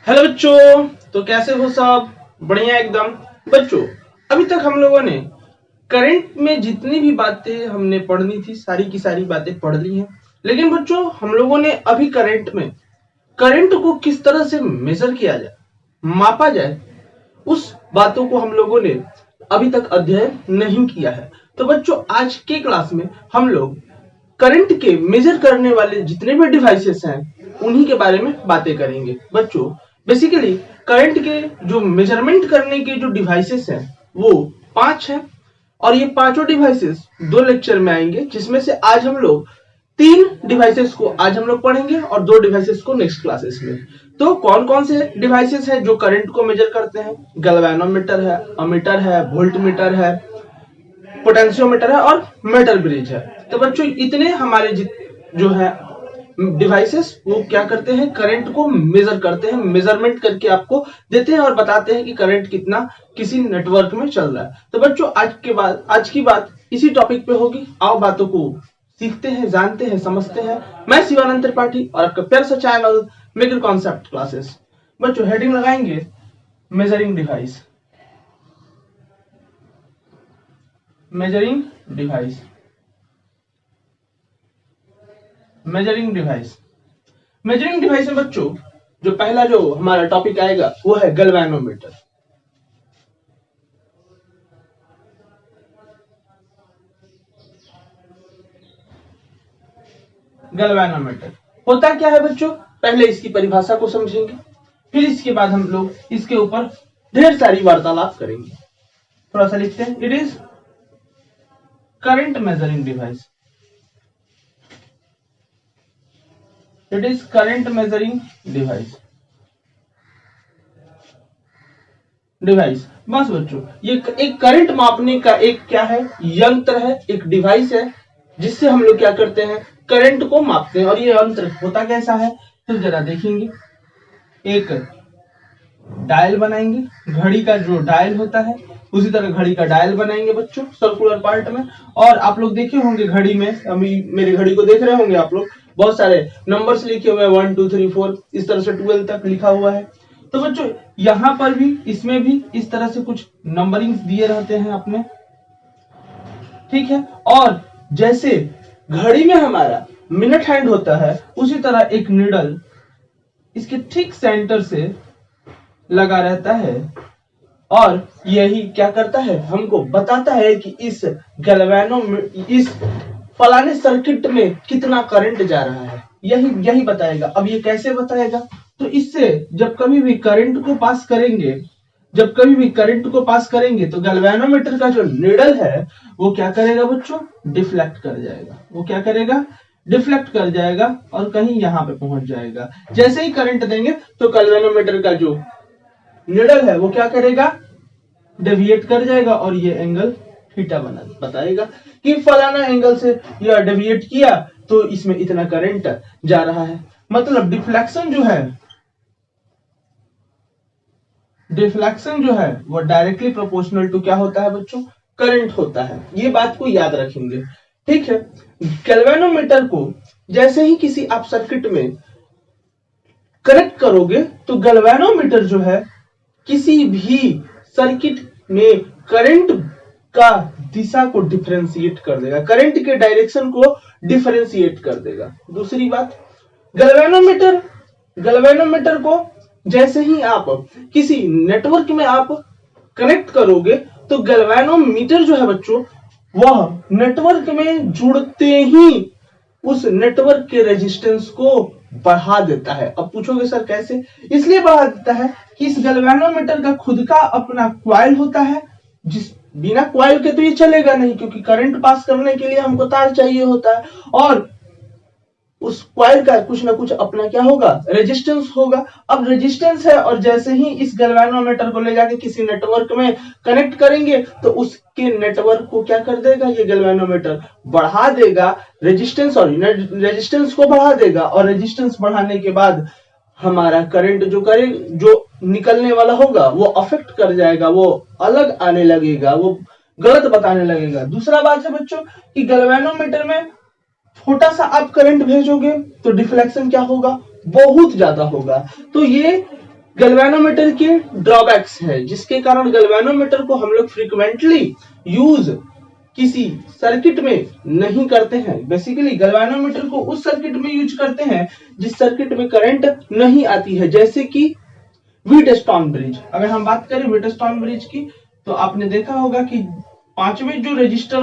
Hello बच्चों, तो कैसे हो सब? बढ़िया एकदम। बच्चों, अभी तक हम लोगों ने करंट में जितनी भी बातें हमने पढ़नी थी सारी की सारी बातें पढ़ ली हैं। लेकिन बच्चों, हम लोगों ने अभी करंट को किस तरह से मेजर किया जाए, मापा जाए, उस बातों को हम लोगों ने अभी तक अध्ययन नहीं किया है। तो बच्चों, आज के क्लास में हम लोग करंट के मेजर करने वाले जितने भी डिवाइसेस हैं उन्हीं के बारे में बातें करेंगे। बच्चों, बेसिकली करंट के जो मेजरमेंट करने के जो डिवाइसेस हैं वो 5 हैं और ये पांचों डिवाइसेस 2 लेक्चर में आएंगे, जिसमें से आज हम लोग 3 डिवाइसेस को आज हम लोग पढ़ेंगे और 2 डिवाइसेस को नेक्स्ट क्लासेस में। तो कौन कौन से डिवाइसेस हैं जो करंट को मेजर करते हैं? गैल्वेनोमीटर है, अमीटर है, वोल्टमीटर है, पोटेंशियोमीटर है और मीटर ब्रिज है। तो बच्चों, इतने हमारे जो है डिवाइसेस वो क्या करते हैं, करंट को मेजर करते हैं, मेजरमेंट करके आपको देते हैं और बताते हैं कि करंट कितना किसी नेटवर्क में चल रहा है। तो बच्चों, आज की बात इसी टॉपिक पे होगी। आओ बातों को सीखते हैं, जानते हैं, समझते हैं। मैं शिवानंद त्रिपाठी और आपका प्यारा सा चैनल मेकर कॉन्सेप्ट क्लासेस। बच्चों, हेडिंग लगाएंगे measuring device. Measuring device, measuring device, measuring device में बच्चों जो पहला जो हमारा टॉपिक आएगा वो है गैल्वेनोमीटर। गैल्वेनोमीटर होता क्या है बच्चों? पहले इसकी परिभाषा को समझेंगे, फिर इसके बाद हम लोग इसके ऊपर ढेर सारी वार्तालाप करेंगे। थोड़ा सा लिखते हैं। It is current measuring device. It is current measuring device. Device बस बच्चों, ये एक करंट मापने का एक क्या है, यंत्र है, एक डिवाइस है, जिससे हम लोग क्या करते हैं, करंट को मापते हैं। और ये यंत्र होता कैसा है, तो जरा देखेंगे। एक डायल बनाएंगे, घड़ी का जो डायल होता है उसी तरह घड़ी का डायल बनाएंगे बच्चों, सर्कुलर पार्ट में। और आप लोग देखे होंगे घड़ी में, अभी मेरी घड़ी को देख रहे होंगे आप लोग, बहुत सारे नंबर्स लिखे हुए हैं, 1 2 3 4 इस तरह से 12 तक लिखा हुआ है। तो बच्चों, यहां पर भी, इसमें भी इस तरह से कुछ नंबरिंग दिए रहते हैं अपने, ठीक है। और जैसे घड़ी में हमारा मिनट हैंड होता है, उसी तरह एक निडल इसके ठीक सेंटर से लगा रहता है और यही क्या करता है, हमको बताता है कि इस इस फलाने सर्किट में कितना करंट जा रहा है। यही यही बताएगा। अब ये कैसे बताएगा? तो इससे जब कभी भी करंट को पास करेंगे, तो गैल्वेनोमीटर का जो नीडल है वो क्या करेगा बच्चों, डिफ्लेक्ट कर जाएगा। वो क्या करेगा, डिफ्लेक्ट कर जाएगा और कहीं यहां पे पहुंच जाएगा। जैसे ही करंट देंगे तो गैल्वेनोमीटर का जो नीडल है वो क्या करेगा, डेविएट कर जाएगा और ये एंगल थीटा बना बताएगा कि फलाना एंगल से यह डेविएट किया तो इसमें इतना करंट जा रहा है। मतलब डिफ्लेक्शन जो है वो डायरेक्टली प्रोपोर्शनल टू क्या होता है बच्चों, करंट होता है। ये बात को याद रखेंगे, ठीक है। गैल्वेनोमीटर को जैसे ही किसी आप सर्किट में कनेक्ट करोगे तो गैल्वेनोमीटर जो है किसी भी सर्किट में करंट का दिशा को डिफरेंशिएट कर देगा, करंट के डायरेक्शन को डिफरेंशिएट कर देगा। दूसरी बात, गैल्वेनोमीटर को जैसे ही आप किसी नेटवर्क में आप कनेक्ट करोगे तो गैल्वेनोमीटर जो है बच्चों, वह नेटवर्क में जुड़ते ही उस नेटवर्क के रेजिस्टेंस को बढ़ा देता है। अब पूछोगे सर कैसे? इसलिए बढ़ा देता है कि इस गैल्वेनोमीटर का खुद का अपना क्वाइल होता है, जिस बिना क्वाइल के तो ये चलेगा नहीं, क्योंकि करंट पास करने के लिए हमको तार चाहिए होता है। और उस क्वाइल का कुछ ना कुछ अपना क्या होगा, रेजिस्टेंस होगा। अब रेजिस्टेंस है और जैसे ही इस गैल्वेनोमीटर को ले जाके किसी नेटवर्क में कनेक्ट करेंगे तो उसके नेटवर्क को क्या कर देगा, ये गैल्वेनोमीटर बढ़ा देगा, रेजिस्टेंस को बढ़ा देगा। और रेजिस्टेंस बढ़ाने के बाद हमारा करंट जो निकलने वाला होगा वो अफेक्ट कर जाएगा, वो अलग आने लगेगा, वो गलत बताने लगेगा। दूसरा बात है बच्चों कि गैल्वेनोमीटर में छोटा सा आप करंट भेजोगे तो डिफ्लेक्शन क्या होगा, बहुत ज्यादा होगा। तो ये गैल्वेनोमीटर के ड्रॉबैक्स है, जिसके कारण गैल्वेनोमीटर को हम लोग फ्रीक्वेंटली यूज किसी सर्किट में नहीं करते हैं। बेसिकली गैल्वेनोमीटर को उस सर्किट में यूज करते हैं जिस सर्किट में करंट नहीं आती है, जैसे कि व्हीटस्टोन ब्रिज। अगर हम बात करें व्हीटस्टोन ब्रिज की, तो आपने देखा होगा कि पांचवा जो रजिस्टर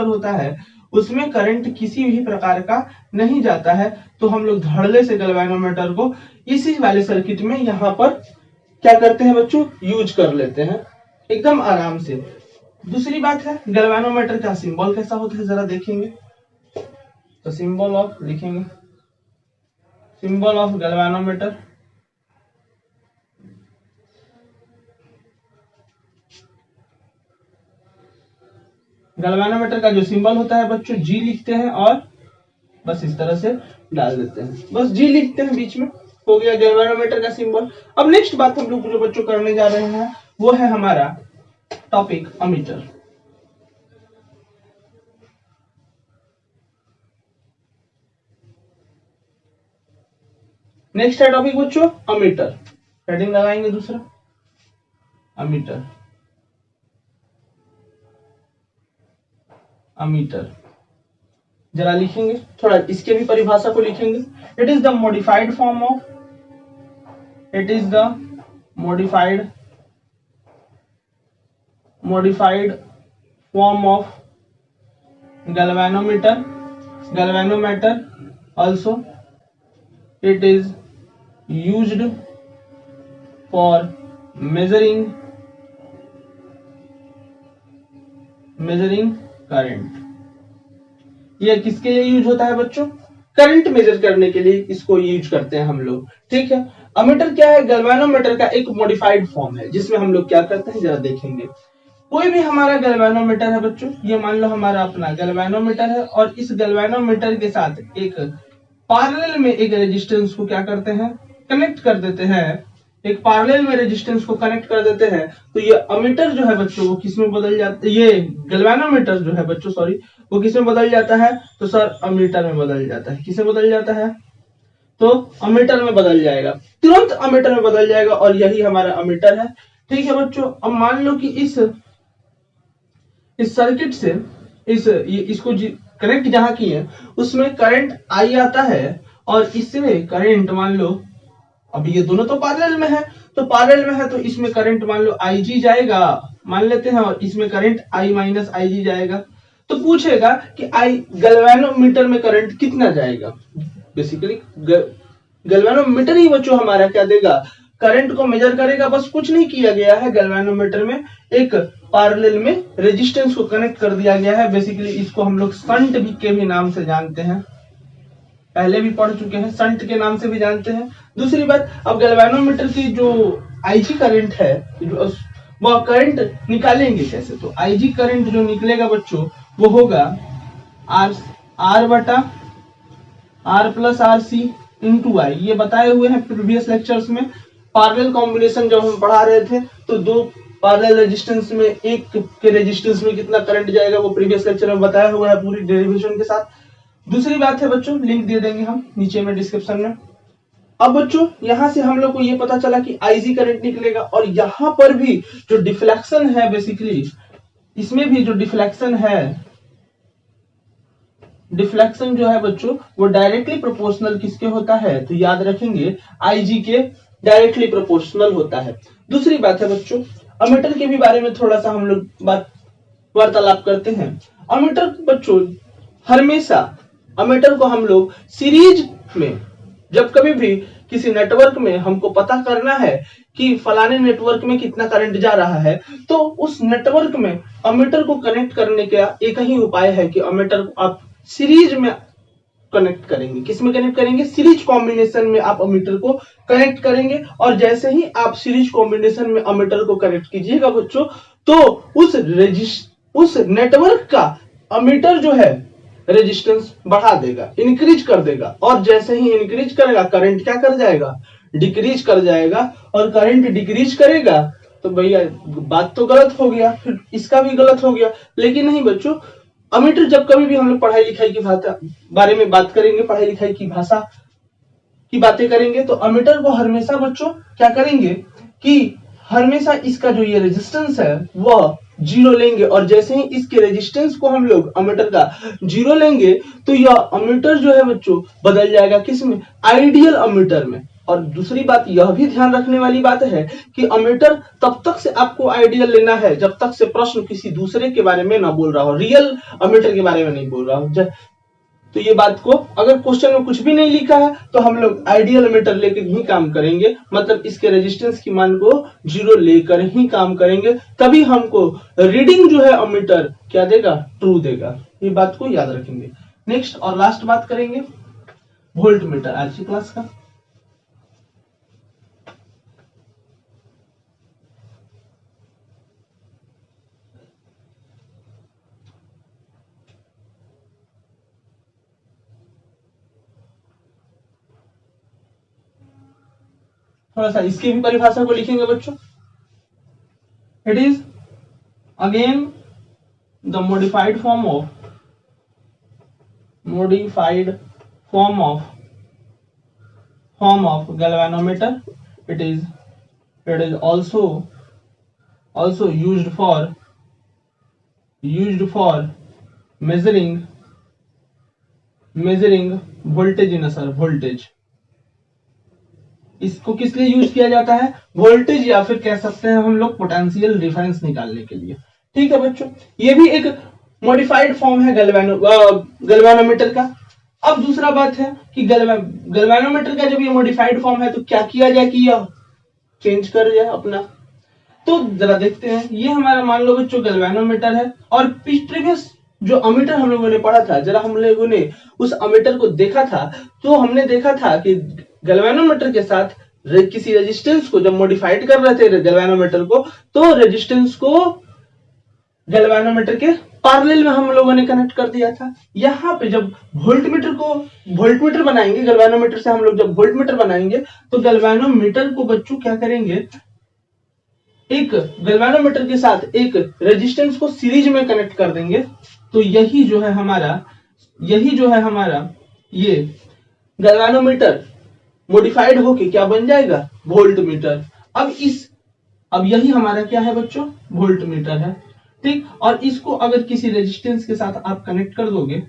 होता है उसमें करंट किसी भी प्रकार का नहीं जाता है। तो हम लोग धड़ल्ले से गैल्वेनोमीटर को इसी वाले सर्किट में यहाँ पर क्या करते हैं बच्चों, यूज कर लेते हैं एकदम आराम से। दूसरी बात है, गैल्वेनोमीटर का सिंबल कैसा होता है जरा देखेंगे। तो सिंबल ऑफ लिखेंगे, सिंबल ऑफ गैल्वेनोमीटर। गैल्वेनोमीटर का जो सिंबल होता है बच्चों, जी लिखते हैं और बस इस तरह से डाल देते हैं, बस जी लिखते हैं बीच में, हो गया गैल्वेनोमीटर का सिंबल। अब नेक्स्ट बात हम लोग जो बच्चों करने जा रहे हैं वो है हमारा टॉपिक अमीटर। नेक्स्ट है टॉपिक बच्चों अमीटर। हेडिंग लगाएंगे दूसरा अमीटर। अमीटर जरा लिखेंगे, थोड़ा इसके भी परिभाषा को लिखेंगे। It is the modified form of, it is the modified form of galvanometer. Also it is used for measuring current. ये किसके लिए यूज होता है बच्चों, करंट मेजर करने के लिए इसको यूज करते हैं हम लोग, ठीक है। अमीटर क्या है, गैल्वेनोमीटर का एक मॉडिफाइड फॉर्म है, जिसमें हम लोग क्या करते हैं जरा देखेंगे। कोई भी हमारा गैल्वेनोमीटर है बच्चों, ये मान लो हमारा अपना गैल्वेनोमीटर है, और इस गैल्वेनोमीटर के साथ एक पैरेलल में एक रेजिस्टेंस को क्या करते हैं, कनेक्ट कर देते हैं, एक पैरेलल में रेजिस्टेंस को कनेक्ट कर देते हैं। तो ये अमीटर जो है बच्चों वो किसमें बदल जाता है, ये गैल्वेनोमीटर जो है बच्चों सॉरी वो किसमें बदल जाता है, तो सर अमीटर में बदल जाता है। किसमें बदल जाता है, तो अमीटर में बदल जाएगा, तुरंत अमीटर में बदल जाएगा, और यही हमारा अमीटर है, ठीक है बच्चों। अब मान लो कि इस सर्किट से इसको कनेक्ट जहां किए उसमें करंट आई आता है, और इससे करंट मान लो, अभी ये दोनों तो पैरेलल में है, तो पैरेलल में है तो इसमें करंट मान लो IG जाएगा मान लेते हैं, और इसमें करंट I माइनस IG जाएगा। तो पूछेगा कि गैल्वेनोमीटर में करंट कितना जाएगा। बेसिकली गैल्वेनोमीटर ही बच्चों हमारा क्या देगा, करंट को मेजर करेगा। बस कुछ नहीं किया गया है, गैल्वेनोमीटर में एक पैरेलल में रेजिस्टेंस को कनेक्ट कर दिया गया है। बेसिकली इसको हम लोग शंट के भी नाम से जानते हैं, पहले भी पढ़ चुके हैं, शंट के नाम से भी जानते हैं। दूसरी बात, अब गैल्वेनोमीटर की जो IG करंट है, वो करंट निकालेंगे कैसे, तो IG करंट जो निकलेगा बच्चों वो होगा R बटा R plus RC into I। ये बताए हुए हैं प्रीवियस लेक्चर्स में। पैरेलल कॉम्बिनेशन जब हम पढ़ा रहे थे तो दो पैरेलल रेजिस्टेंस में एक के रेजिस्टेंस में कितना करंट जाएगा वो प्रीवियस लेक्चर में बताया हुआ है पूरी डेरिवेशन के साथ। दूसरी बात है बच्चों, लिंक दे देंगे हम नीचे में डिस्क्रिप्शन में। अब बच्चों यहां से हम लोग को ये पता चला कि IG करंट निकलेगा, और यहां पर भी जो डिफ्लेक्शन है, बेसिकली इसमें भी जो डिफ्लेक्शन है, डिफ्लेक्शन जो है बच्चों वो डायरेक्टली प्रोपोर्शनल किसके होता है, तो याद रखेंगे IG के डायरेक्टली प्रोपोर्शनल होता है। दूसरी बात है बच्चों, अमीटर के भी बारे में थोड़ा सा हम लोग वार्तालाप करते हैं। अमीटर बच्चों हमेशा अमीटर को हम लोग सीरीज में, जब कभी भी किसी नेटवर्क में हमको पता करना है कि फलाने नेटवर्क में कितना करंट जा रहा है, तो उस नेटवर्क में अमीटर को कनेक्ट करने का एक ही उपाय है कि अमीटर को आप सीरीज में कनेक्ट करेंगे। किसमें कनेक्ट करेंगे, सीरीज कॉम्बिनेशन में आप अमीटर को कनेक्ट करेंगे। और जैसे ही आप सीरीज कॉम्बिनेशन में अमीटर को कनेक्ट कीजिएगा बच्चों, तो उस नेटवर्क का अमीटर जो है रेजिस्टेंस बढ़ा देगा, इंक्रीज कर देगा, और जैसे ही इंक्रीज करेगा करंट क्या कर जाएगा, डिक्रीज कर जाएगा। और करंट डिक्रीज करेगा तो भैया बात तो गलत हो गया, फिर इसका भी गलत हो गया। लेकिन नहीं बच्चों, अमीटर जब कभी भी हम लोग पढ़ाई लिखाई की बारे में बात करेंगे, पढ़ाई लिखाई की भाषा की बातें करेंगे तो अमीटर को हमेशा बच्चों क्या करेंगे कि हमेशा इसका जो ये रेजिस्टेंस है वह जीरो लेंगे, और जैसे ही इसके रेजिस्टेंस को हम लोग अमीटर का जीरो लेंगे तो यह अमीटर जो है बच्चों बदल जाएगा किसमें, आइडियल अमीटर में। और दूसरी बात यह भी ध्यान रखने वाली बात है कि अमीटर तब तक से आपको आइडियल लेना है जब तक से प्रश्न किसी दूसरे के बारे में ना बोल रहा हो, रियल अमीटर के बारे में नहीं बोल रहा हो। तो ये बात को अगर क्वेश्चन में कुछ भी नहीं लिखा है तो हम लोग आइडियल मीटर लेकर ही काम करेंगे, मतलब इसके रेजिस्टेंस की मान को जीरो लेकर ही काम करेंगे, तभी हमको रीडिंग जो है अमीटर क्या देगा, ट्रू देगा। ये बात को याद रखेंगे। नेक्स्ट और लास्ट बात करेंगे वोल्ट मीटर आज की क्लास का। थोड़ा सा इसकी भी परिभाषा को लिखेंगे बच्चों। It is again the modified form of galvanometer. It is also used for measuring voltage in a sir, voltage। इसको किस लिए यूज किया जाता है, वोल्टेज या फिर कह सकते हैं हम लोग पोटेंशियल डिफरेंस निकालने के लिए। ठीक है बच्चों, ये भी एक मॉडिफाइड फॉर्म है गैल्वेनोमीटर का। अब दूसरा बात है कि गैल्वेनोमीटर का जब ये मॉडिफाइड फॉर्म है तो क्या किया जाए कि यह चेंज कर जाए अपना। तो जरा देखते हैं, ये हमारा मान लो बच्चों गैल्वेनोमीटर है, और प्रीवियस जो अमीटर हम लोगों ने पढ़ा था, जरा हम लोगों ने उस अमीटर को देखा था तो हमने देखा था कि गैल्वेनोमीटर के साथ किसी रेजिस्टेंस को जब मॉडिफाइड कर रहे थे गैल्वेनोमीटर को, तो रेजिस्टेंस को गैल्वेनोमीटर के पैरेलल में हम लोगों ने कनेक्ट कर दिया था। यहाँ पे जब वोल्टमीटर बनाएंगे, गैल्वेनोमीटर से हम लोग जब वोल्टमीटर बनाएंगे तो गैल्वेनोमीटर को बच्चों क्या करेंगे, एक गैल्वेनोमीटर के साथ एक रेजिस्टेंस को सीरीज में कनेक्ट कर देंगे। तो यही जो है हमारा ये गैल्वेनोमीटर मॉडिफाइड होके क्या बन जाएगा, वोल्टमीटर। अब यही हमारा क्या है बच्चों, वोल्टमीटर है। ठीक, और इसको अगर किसी रेजिस्टेंस के साथ आप कनेक्ट कर दोगे,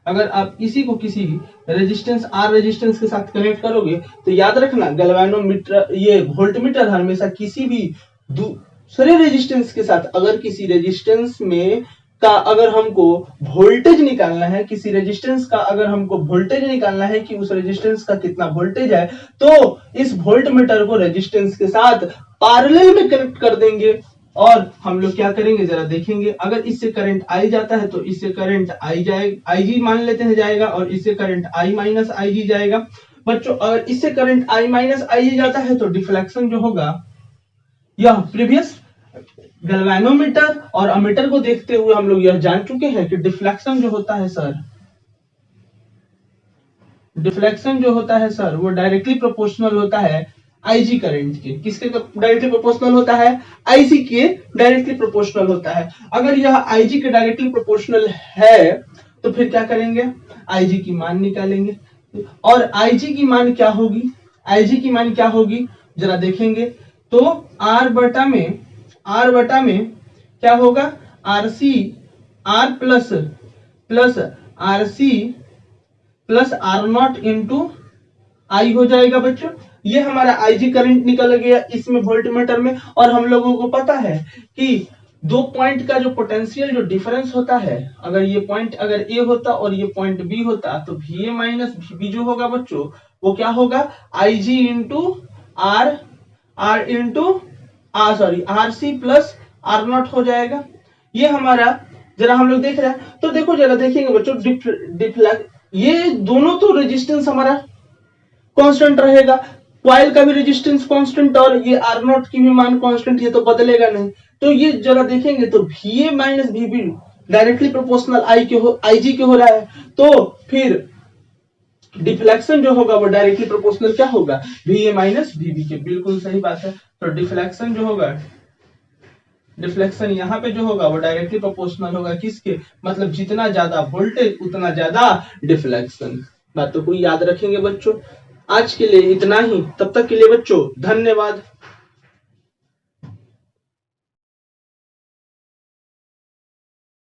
अगर आप इसी को किसी रेजिस्टेंस आर रेजिस्टेंस के साथ कनेक्ट करोगे तो याद रखना गैल्वेनोमीटर ये वोल्टमीटर हमेशा किसी भी दूसरे रेजिस्टेंस के साथ, अगर किसी रेजिस्टेंस में का अगर हमको वोल्टेज निकालना है, किसी रेजिस्टेंस का अगर हमको वोल्टेज निकालना है कि उस रेजिस्टेंस का कितना वोल्टेज है, तो इस वोल्टमीटर को रेजिस्टेंस के साथ पैरेलल में कनेक्ट कर देंगे। और हम लोग क्या करेंगे जरा देखेंगे, अगर इससे करंट आई जाता है तो इससे करंट आई जाएगा, आई जी मान लेते हैं जाएगा, और इससे करंट आई माइनस आई जी जाएगा। बच्चों अगर इससे करंट आई माइनस आई जी जाता है तो डिफ्लेक्शन जो होगा, यह प्रीवियस गैल्वेनोमीटर और अमीटर को देखते हुए हम लोग यह जान चुके हैं कि डिफ्लेक्शन जो होता है सर, वो डायरेक्टली प्रोपोर्शनल होता है आईजी करंट के। किसके डायरेक्टली प्रोपोर्शनल होता है, आईजी के डायरेक्टली प्रोपोर्शनल होता है। अगर यह आईजी के डायरेक्टली प्रोपोर्शनल है तो फिर क्या करेंगे, आईजी की मान निकालेंगे। और आईजी की मान क्या होगी, जरा देखेंगे तो आर बटा में क्या होगा, R C R plus R C plus R naught into I हो जाएगा बच्चों। ये हमारा आईजी करंट निकल गया इसमें वोल्टमीटर में। और हम लोगों को पता है कि दो पॉइंट का जो पोटेंशियल जो डिफरेंस होता है, अगर ये पॉइंट अगर ए होता और ये पॉइंट बी होता तो VA माइनस VB जो होगा बच्चों वो क्या होगा, IG into RC plus R not हो जाएगा। ये हमारा जरा हम लोग देख रहे हैं तो देखो जरा देखेंगे बच्चों, ये दोनों तो रेजिस्टेंस हमारा कांस्टेंट रहेगा, कॉइल का भी रेजिस्टेंस कांस्टेंट और ये आर नॉट की भी मान कांस्टेंट, ये तो बदलेगा नहीं। तो ये जरा देखेंगे तो VA minus VB directly proportional IG के हो रहा है, तो फिर डिफ्लेक्शन जो होगा वो डायरेक्टली प्रोपोर्शनल क्या होगा, VA माइनस VB के। बिल्कुल सही बात है। तो डिफ्लेक्शन जो होगा, डिफ्लेक्शन यहाँ पे जो होगा वो डायरेक्टली प्रोपोर्शनल होगा किसके, मतलब जितना ज्यादा वोल्टेज उतना ज्यादा डिफ्लेक्शन। बात तो कोई याद रखेंगे बच्चों। आज के लिए इतना ही। तब तक के लिए बच्चों धन्यवाद।